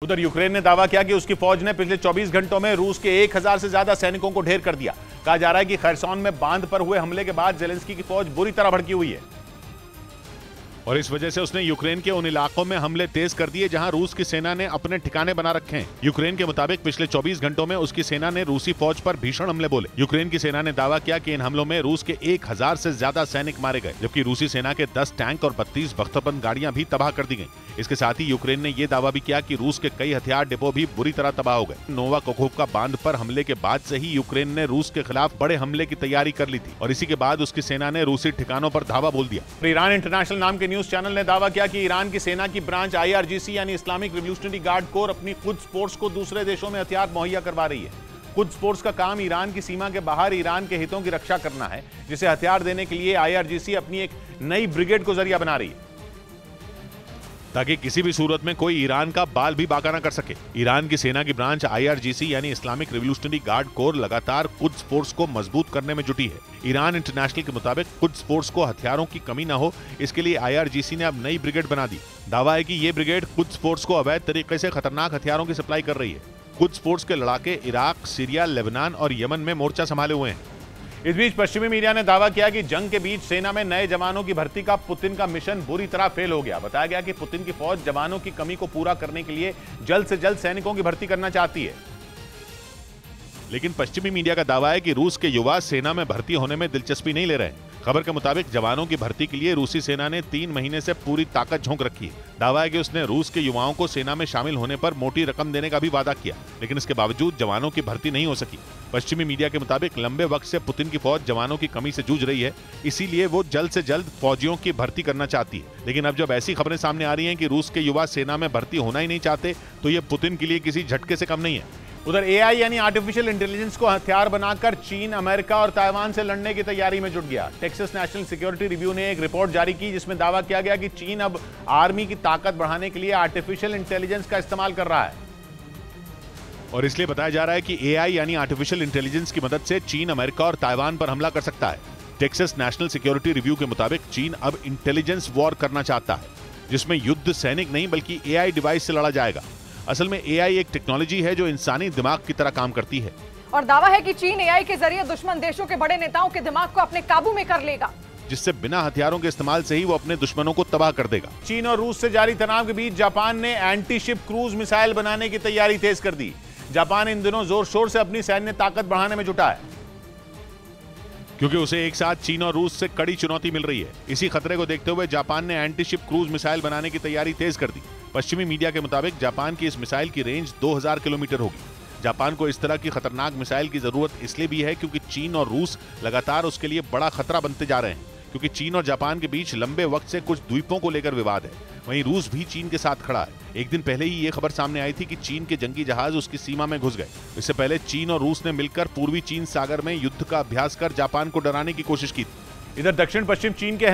उधर यूक्रेन ने दावा किया कि उसकी फौज ने पिछले 24 घंटों में रूस के 1000 से ज्यादा सैनिकों को ढेर कर दिया। कहा जा रहा है कि खैरसॉन में बांध पर हुए हमले के बाद जेलेंस्की की फौज बुरी तरह भड़की हुई है और इस वजह से उसने यूक्रेन के उन इलाकों में हमले तेज कर दिए जहां रूस की सेना ने अपने ठिकाने बना रखे हैं। यूक्रेन के मुताबिक पिछले 24 घंटों में उसकी सेना ने रूसी फौज पर भीषण हमले बोले। यूक्रेन की सेना ने दावा किया कि इन हमलों में रूस के 1000 से ज्यादा सैनिक मारे गए, जबकि रूसी सेना के 10 टैंक और 32 बख्तरबंद गाड़ियां भी तबाह कर दी गई। इसके साथ ही यूक्रेन ने यह दावा भी किया कि रूस के कई हथियार डिपो भी बुरी तरह तबाह हो गए। नोवा कोखोवका बांध पर हमले के बाद से ही यूक्रेन ने रूस के खिलाफ बड़े हमले की तैयारी कर ली थी और इसी के बाद उसकी सेना ने रूसी ठिकानों पर धावा बोल दिया। ईरान इंटरनेशनल नाम के न्यूज चैनल ने दावा किया कि ईरान की सेना की ब्रांच IRGC यानी इस्लामिक रिवॉल्यूशनरी गार्ड कोर अपनी खुद फोर्स को दूसरे देशों में हथियार मुहैया करवा रही है। खुद फोर्स का काम ईरान की सीमा के बाहर ईरान के हितों की रक्षा करना है, जिसे हथियार देने के लिए IRGC अपनी एक नई ब्रिगेड को जरिया बना रही है ताकि किसी भी सूरत में कोई ईरान का बाल भी बांका न कर सके। ईरान की सेना की ब्रांच IRGC यानी इस्लामिक रिवॉल्यूशनरी गार्ड कोर लगातार कुद्स फोर्स को मजबूत करने में जुटी है। ईरान इंटरनेशनल के मुताबिक कुद्स फोर्स को हथियारों की कमी न हो, इसके लिए IRGC ने अब नई ब्रिगेड बना दी। दावा है कि ये ब्रिगेड कुद्स फोर्स को अवैध तरीके से खतरनाक हथियारों की सप्लाई कर रही है। कुद्स फोर्स के लड़ाके इराक, सीरिया, लेबनान और यमन में मोर्चा संभाले हुए हैं। इस बीच पश्चिमी मीडिया ने दावा किया कि जंग के बीच सेना में नए जवानों की भर्ती का पुतिन का मिशन बुरी तरह फेल हो गया। बताया गया कि पुतिन की फौज जवानों की कमी को पूरा करने के लिए जल्द से जल्द सैनिकों की भर्ती करना चाहती है, लेकिन पश्चिमी मीडिया का दावा है कि रूस के युवा सेना में भर्ती होने में दिलचस्पी नहीं ले रहे हैं। खबर के मुताबिक जवानों की भर्ती के लिए रूसी सेना ने 3 महीने से पूरी ताकत झोंक रखी है। दावा है कि उसने रूस के युवाओं को सेना में शामिल होने पर मोटी रकम देने का भी वादा किया, लेकिन इसके बावजूद जवानों की भर्ती नहीं हो सकी। पश्चिमी मीडिया के मुताबिक लंबे वक्त से पुतिन की फौज जवानों की कमी से जूझ रही है, इसीलिए वो जल्द से जल्द फौजियों की भर्ती करना चाहती है। लेकिन अब जब ऐसी खबरें सामने आ रही हैं कि रूस के युवा सेना में भर्ती होना ही नहीं चाहते, तो ये पुतिन के लिए किसी झटके से कम नहीं है। उधर AI यानी आर्टिफिशियल इंटेलिजेंस को हथियार बनाकर चीन, अमेरिका और ताइवान से लड़ने की तैयारी में जुट गया। टेक्सास नेशनल सिक्योरिटी रिव्यू ने एक रिपोर्ट जारी की जिसमें दावा किया गया कि चीन अब आर्मी की ताकत बढ़ाने के लिए आर्टिफिशियल इंटेलिजेंस का इस्तेमाल कर रहा है और इसलिए बताया जा रहा है कि AI यानी आर्टिफिशियल इंटेलिजेंस की मदद से चीन, अमेरिका और ताइवान पर हमला कर सकता है। टेक्सास नेशनल सिक्योरिटी रिव्यू के मुताबिक चीन अब इंटेलिजेंस वॉर करना चाहता है, जिसमें युद्ध सैनिक नहीं बल्कि AI डिवाइस से लड़ा जाएगा। असल में AI एक टेक्नोलॉजी है जो इंसानी दिमाग की तरह काम करती है और दावा है कि चीन AI के जरिए दुश्मन देशों के बड़े नेताओं के दिमाग को अपने काबू में कर लेगा, जिससे बिना हथियारों के इस्तेमाल से ही वो अपने दुश्मनों को तबाह कर देगा। चीन और रूस से जारी तनाव के बीच जापान ने एंटी शिप क्रूज मिसाइल बनाने की तैयारी तेज कर दी। जापान इन दिनों जोर शोर से अपनी सैन्य ताकत बढ़ाने में जुटा है, क्योंकि उसे एक साथ चीन और रूस से कड़ी चुनौती मिल रही है। इसी खतरे को देखते हुए जापान ने एंटी शिप क्रूज मिसाइल बनाने की तैयारी तेज कर दी। पश्चिमी मीडिया के मुताबिक जापान की इस मिसाइल की रेंज 2000 किलोमीटर होगी। जापान को इस तरह की खतरनाक मिसाइल की जरूरत इसलिए भी है क्योंकि चीन और रूस लगातार उसके लिए बड़ा खतरा बनते जा रहे हैं, क्योंकि चीन और जापान के बीच लंबे वक्त से कुछ द्वीपों को लेकर विवाद है। वहीं रूस भी चीन के साथ खड़ा है। एक दिन पहले ही ये खबर सामने आई थी कि चीन के जंगी जहाज उसकी सीमा में घुस गए। इससे पहले चीन और रूस ने मिलकर पूर्वी चीन सागर में युद्ध का अभ्यास कर जापान को डराने की कोशिश की थी। इधर दक्षिण पश्चिम चीन के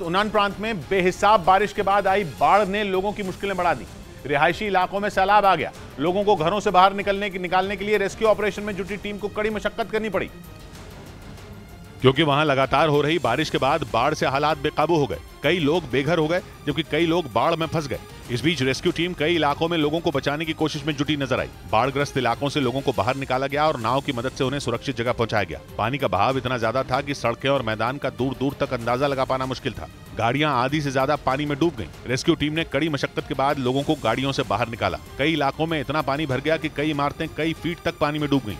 उनान प्रांत में बेहिसाब बारिश के बाद आई बाढ़ ने लोगों की मुश्किलें बढ़ा दी। रिहायशी इलाकों में सैलाब आ गया। लोगों को घरों से बाहर निकालने के लिए रेस्क्यू ऑपरेशन में जुटी टीम को कड़ी मशक्कत करनी पड़ी, क्योंकि वहां लगातार हो रही बारिश के बाद बाढ़ से हालात बेकाबू हो गए। कई लोग बेघर हो गए, जबकि कई लोग बाढ़ में फंस गए। इस बीच रेस्क्यू टीम कई इलाकों में लोगों को बचाने की कोशिश में जुटी नजर आई। बाढ़ग्रस्त इलाकों से लोगों को बाहर निकाला गया और नाव की मदद से उन्हें सुरक्षित जगह पहुंचाया गया। पानी का बहाव इतना ज्यादा था कि सड़कें और मैदान का दूर दूर तक अंदाजा लगा पाना मुश्किल था। गाड़ियां आधी से ज्यादा पानी में डूब गईं। रेस्क्यू टीम ने कड़ी मशक्कत के बाद लोगों को गाड़ियों से बाहर निकाला। कई इलाकों में इतना पानी भर गया कि कई इमारतें कई फीट तक पानी में डूब गईं।